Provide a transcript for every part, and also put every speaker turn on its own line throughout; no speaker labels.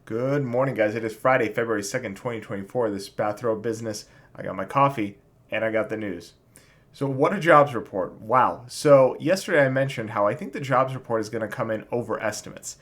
Good morning, guys. It is Friday, February 2nd, 2024. This is Bathrobe Business. I got my coffee and I got the news. So, what a jobs report. Wow. So, yesterday I mentioned how I think the jobs report is going to come in over estimates.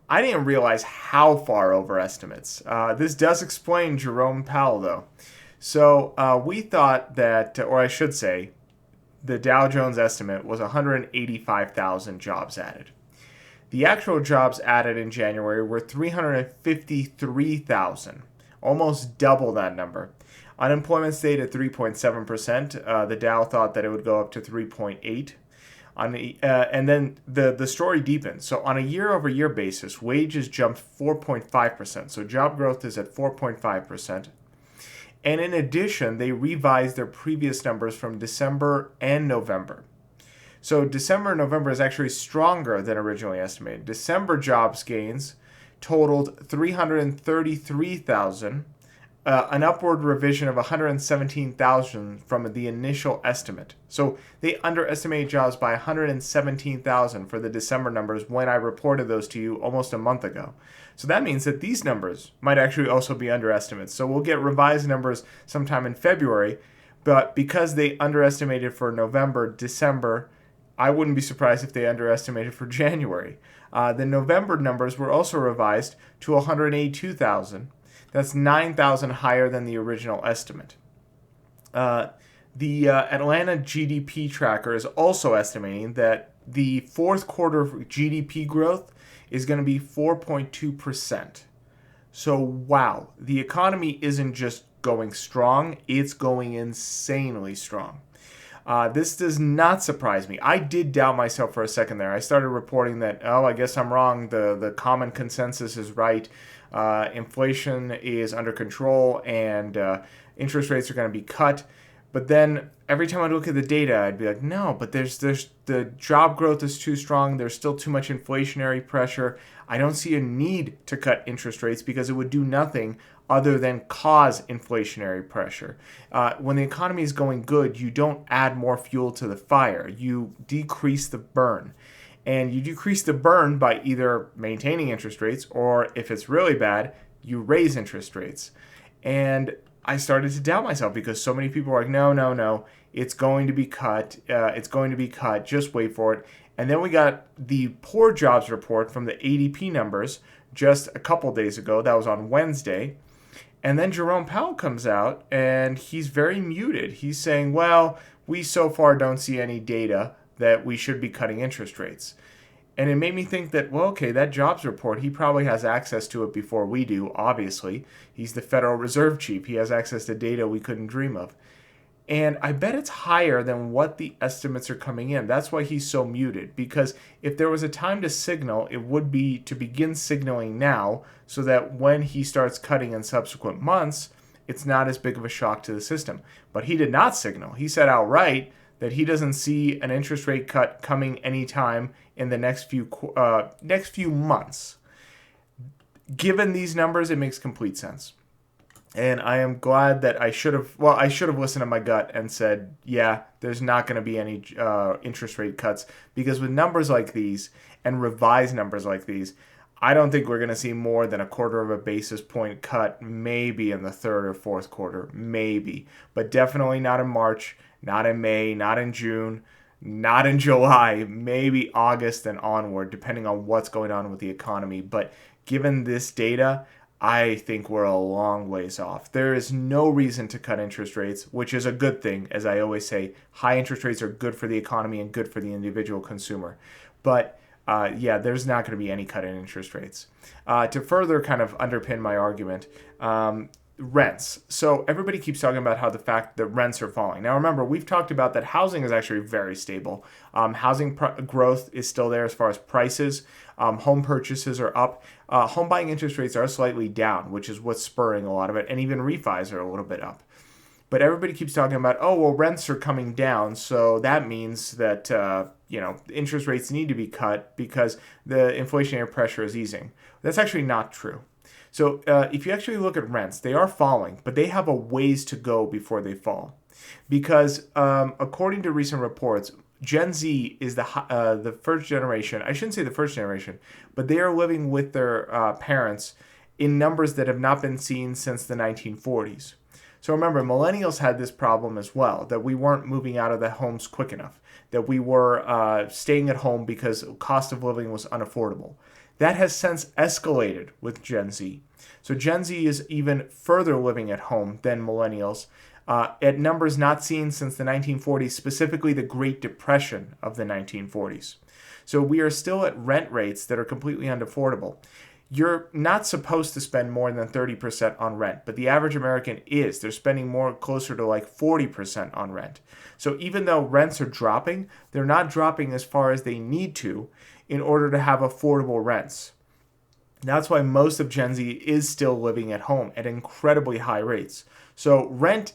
I didn't realize how far over estimates. This does explain Jerome Powell, though. So, we thought that, or I should say, the Dow Jones estimate was 185,000 jobs added. The actual jobs added in January were 353,000, almost double that number. Unemployment stayed at 3.7%. The Dow thought that it would go up to 3.8. And then the story deepens. So on a year-over-year basis, wages jumped 4.5%. So job growth is at 4.5%. And in addition, they revised their previous numbers from December and November. So December and November is actually stronger than originally estimated. December jobs gains totaled 333,000, an upward revision of 117,000 from the initial estimate. So they underestimated jobs by 117,000 for the December numbers when I reported those to you almost a month ago. So that means that these numbers might actually also be underestimates. So we'll get revised numbers sometime in February, but because they underestimated for November, December, I wouldn't be surprised if they underestimated for January. The November numbers were also revised to 182,000. That's 9,000 higher than the original estimate. The Atlanta GDP tracker is also estimating that the fourth quarter GDP growth is going to be 4.2%. So, wow, the economy isn't just going strong, it's going insanely strong. This does not surprise me. I did doubt myself for a second there. I started reporting that, I guess I'm wrong. The common consensus is right. Inflation is under control and interest rates are going to be cut. But then every time I look at the data, I'd be like, no, but there's the job growth is too strong. There's still too much inflationary pressure. I don't see a need to cut interest rates because it would do nothing other than cause inflationary pressure. When the economy is going good, you don't add more fuel to the fire. You decrease the burn. And you decrease the burn by either maintaining interest rates or, if it's really bad, you raise interest rates. And I started to doubt myself because so many people were like, no, it's going to be cut. It's going to be cut. Just wait for it. And then we got the poor jobs report from the ADP numbers just a couple days ago. That was on Wednesday. And then Jerome Powell comes out and he's very muted. He's saying, well, we so far don't see any data that we should be cutting interest rates. And it made me think that, well, okay, that jobs report, he probably has access to it before we do, obviously. He's the Federal Reserve chief. He has access to data we couldn't dream of. And I bet it's higher than what the estimates are coming in. That's why he's so muted. Because if there was a time to signal, it would be to begin signaling now so that when he starts cutting in subsequent months, it's not as big of a shock to the system. But he did not signal. He said outright that he doesn't see an interest rate cut coming anytime in the next few months. Given these numbers, it makes complete sense. And I am glad that I should have listened to my gut and said, yeah, there's not going to be any interest rate cuts. Because with numbers like these and revised numbers like these, I don't think we're going to see more than a quarter of a basis point cut, maybe in the third or fourth quarter, maybe. But definitely not in March, not in May, not in June, not in July, maybe August and onward, depending on what's going on with the economy. But given this data, I think we're a long ways off. There is no reason to cut interest rates, which is a good thing. As I always say, high interest rates are good for the economy and good for the individual consumer. But there's not going to be any cut in interest rates. To further kind of underpin my argument, rents. So everybody keeps talking about how the fact that rents are falling. Now remember, we've talked about that housing is actually very stable. Housing growth is still there as far as prices. Home purchases are up. Home buying interest rates are slightly down, which is what's spurring a lot of it. And even refis are a little bit up. But everybody keeps talking about, rents are coming down. So that means that, interest rates need to be cut because the inflationary pressure is easing. That's actually not true. So if you actually look at rents, they are falling, but they have a ways to go before they fall. Because according to recent reports, Gen Z is the first generation. I shouldn't say the first generation, but they are living with their parents in numbers that have not been seen since the 1940s. So remember, millennials had this problem as well, that we weren't moving out of the homes quick enough, that we were staying at home because cost of living was unaffordable. That has since escalated with Gen Z. So Gen Z is even further living at home than millennials, at numbers not seen since the 1940s, specifically the Great Depression of the 1940s. So we are still at rent rates that are completely unaffordable. You're not supposed to spend more than 30% on rent, but the average American is. They're spending more, closer to like 40% on rent. So even though rents are dropping, they're not dropping as far as they need to in order to have affordable rents. That's why most of Gen Z is still living at home at incredibly high rates. So rent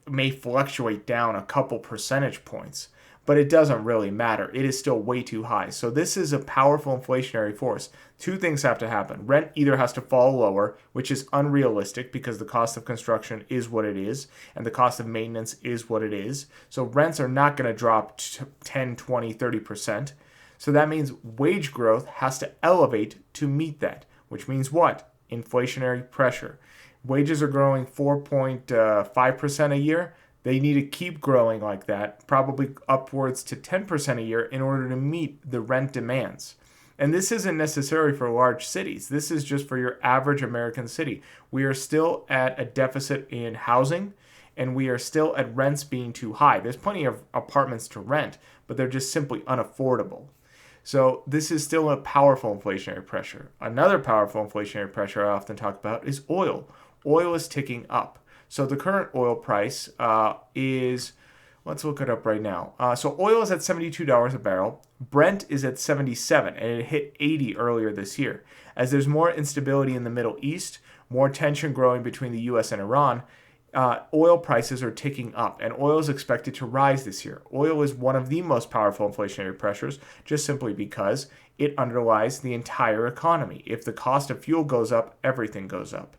may fluctuate down a couple percentage points, but it doesn't really matter. It is still way too high. So this is a powerful inflationary force. Two things have to happen. Rent either has to fall lower, which is unrealistic because the cost of construction is what it is, and the cost of maintenance is what it is. So rents are not going to drop 10, 20, 30%. So that means wage growth has to elevate to meet that, which means what? Inflationary pressure. Wages are growing 4.5% a year. They need to keep growing like that, probably upwards to 10% a year in order to meet the rent demands. And this isn't necessary for large cities. This is just for your average American city. We are still at a deficit in housing, and we are still at rents being too high. There's plenty of apartments to rent, but they're just simply unaffordable. So this is still a powerful inflationary pressure. Another powerful inflationary pressure I often talk about is oil. Oil is ticking up. So the current oil price is, let's look it up right now. So oil is at $72 a barrel. Brent is at 77, and it hit 80 earlier this year. As there's more instability in the Middle East, more tension growing between the U.S. and Iran, oil prices are ticking up, and oil is expected to rise this year. Oil is one of the most powerful inflationary pressures, just simply because it underlies the entire economy. If the cost of fuel goes up, everything goes up.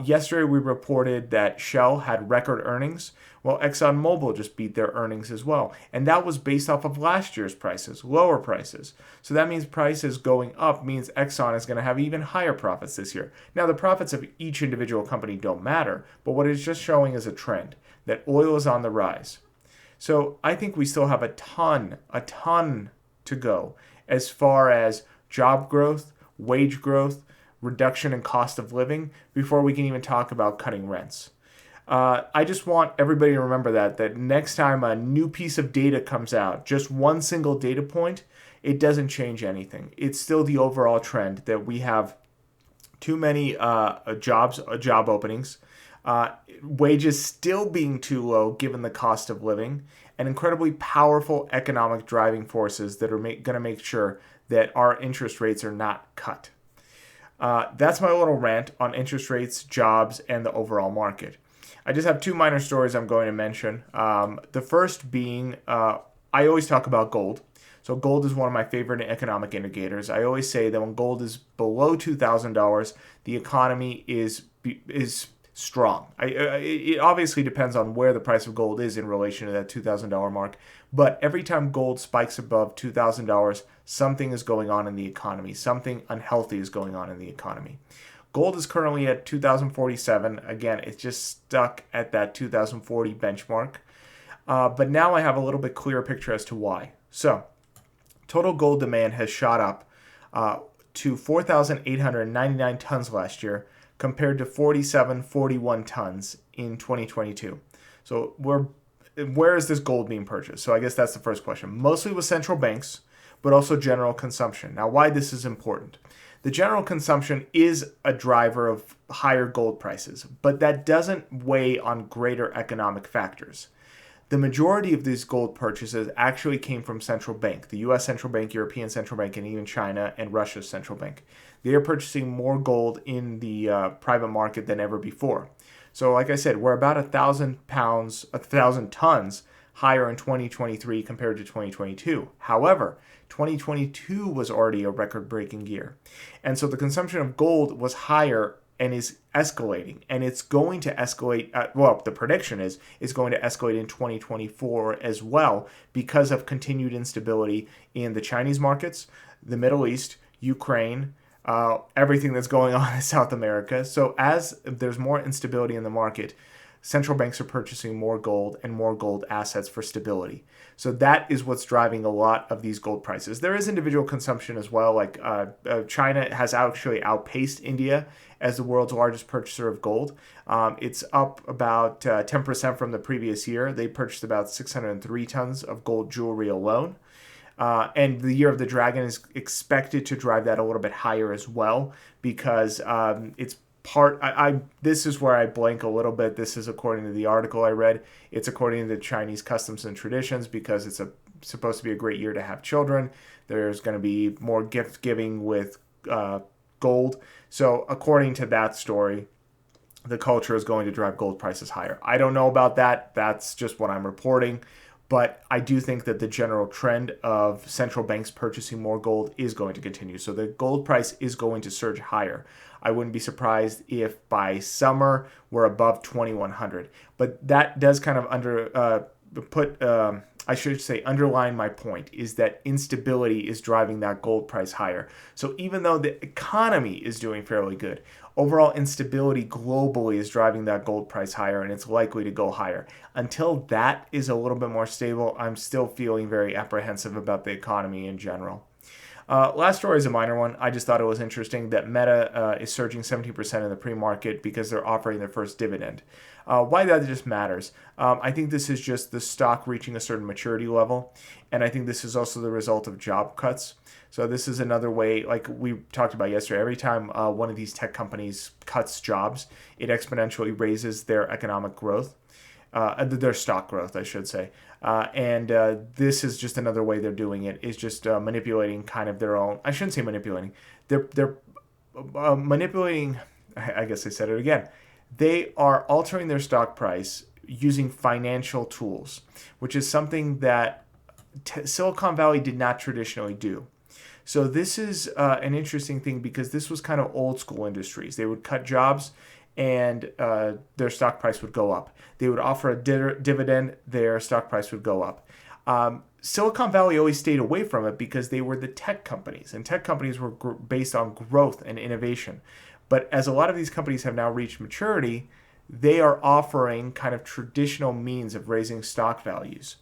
Yesterday, we reported that Shell had record earnings. Well, ExxonMobil just beat their earnings as well. And that was based off of last year's prices, lower prices. So that means prices going up means Exxon is going to have even higher profits this year. Now, the profits of each individual company don't matter, but what it's just showing is a trend that oil is on the rise. So I think we still have a ton to go as far as job growth, wage growth, reduction in cost of living before we can even talk about cutting rents. I just want everybody to remember that next time a new piece of data comes out, just one single data point, it doesn't change anything. It's still the overall trend that we have too many job openings, wages still being too low given the cost of living, and incredibly powerful economic driving forces that are going to make sure that our interest rates are not cut. That's my little rant on interest rates, jobs, and the overall market. I just have two minor stories I'm going to mention. The first being, I always talk about gold. So gold is one of my favorite economic indicators. I always say that when gold is below $2,000, the economy is strong. It obviously depends on where the price of gold is in relation to that $2,000 mark. But every time gold spikes above $2,000, something is going on in the economy. Something unhealthy is going on in the economy. Gold is currently at 2,047. Again, it's just stuck at that 2,040 benchmark. But now I have a little bit clearer picture as to why. So, total gold demand has shot up to 4,899 tons last year, compared to 4,741 tons in 2022. So where is this gold being purchased? So I guess that's the first question. Mostly with central banks, but also general consumption. Now, why this is important. The general consumption is a driver of higher gold prices, but that doesn't weigh on greater economic factors. The majority of these gold purchases actually came from central bank, the U.S. central bank, European central bank, and even China and Russia's central bank. They are purchasing more gold in the private market than ever before. So like I said, we're about 1,000 tons higher in 2023 compared to 2022. However, 2022 was already a record-breaking year. And so the consumption of gold was higher and is escalating. And it's going to escalate, the prediction is it's going to escalate in 2024 as well because of continued instability in the Chinese markets, the Middle East, Ukraine, everything that's going on in South America. So as there's more instability in the market, central banks are purchasing more gold and more gold assets for stability. So that is what's driving a lot of these gold prices. There is individual consumption as well. Like China has actually outpaced India as the world's largest purchaser of gold. It's up about 10% from the previous year. They purchased about 603 tons of gold jewelry alone. And the Year of the Dragon is expected to drive that a little bit higher as well, because it's part. This is where I blank a little bit. This is according to the article I read. It's according to the Chinese customs and traditions, because it's supposed to be a great year to have children. There's going to be more gift giving with gold. So according to that story, the culture is going to drive gold prices higher. I don't know about that. That's just what I'm reporting. But I do think that the general trend of central banks purchasing more gold is going to continue. So the gold price is going to surge higher. I wouldn't be surprised if by summer we're above 2,100. But that does kind of underline my point, is that instability is driving that gold price higher. So even though the economy is doing fairly good, overall instability globally is driving that gold price higher, and it's likely to go higher. Until that is a little bit more stable, I'm still feeling very apprehensive about the economy in general. Last story is a minor one. I just thought it was interesting that Meta is surging 17% in the pre-market because they're offering their first dividend. Why that just matters. I think this is just the stock reaching a certain maturity level, and I think this is also the result of job cuts. So this is another way, like we talked about yesterday, every time one of these tech companies cuts jobs, it exponentially raises their economic growth. Their stock growth, I should say. And this is just another way they're doing it, is just manipulating kind of their own. I shouldn't say manipulating. They're manipulating. I guess I said it again. They are altering their stock price using financial tools, which is something that Silicon Valley did not traditionally do. So this is an interesting thing, because this was kind of old school industries. They would cut jobs, and their stock price would go up. They would offer a dividend, their stock price would go up. Silicon Valley always stayed away from it because they were the tech companies, and tech companies were based on growth and innovation. But as a lot of these companies have now reached maturity, they are offering kind of traditional means of raising stock values,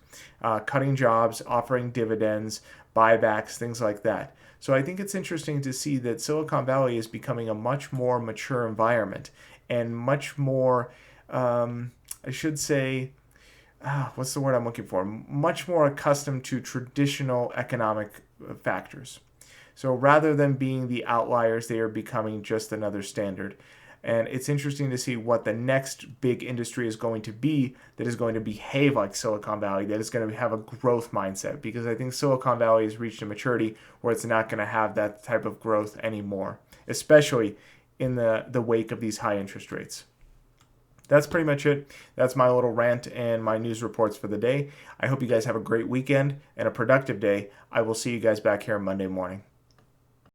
cutting jobs, offering dividends, buybacks, things like that. So I think it's interesting to see that Silicon Valley is becoming a much more mature environment, and much more, I should say, what's the word I'm looking for? Much more accustomed to traditional economic factors. So rather than being the outliers, they are becoming just another standard. And it's interesting to see what the next big industry is going to be that is going to behave like Silicon Valley, that is going to have a growth mindset, because I think Silicon Valley has reached a maturity where it's not going to have that type of growth anymore, especially in the wake of these high interest rates. That's pretty much it. That's my little rant and my news reports for the day. I hope you guys have a great weekend and a productive day. I will see you guys back here Monday morning.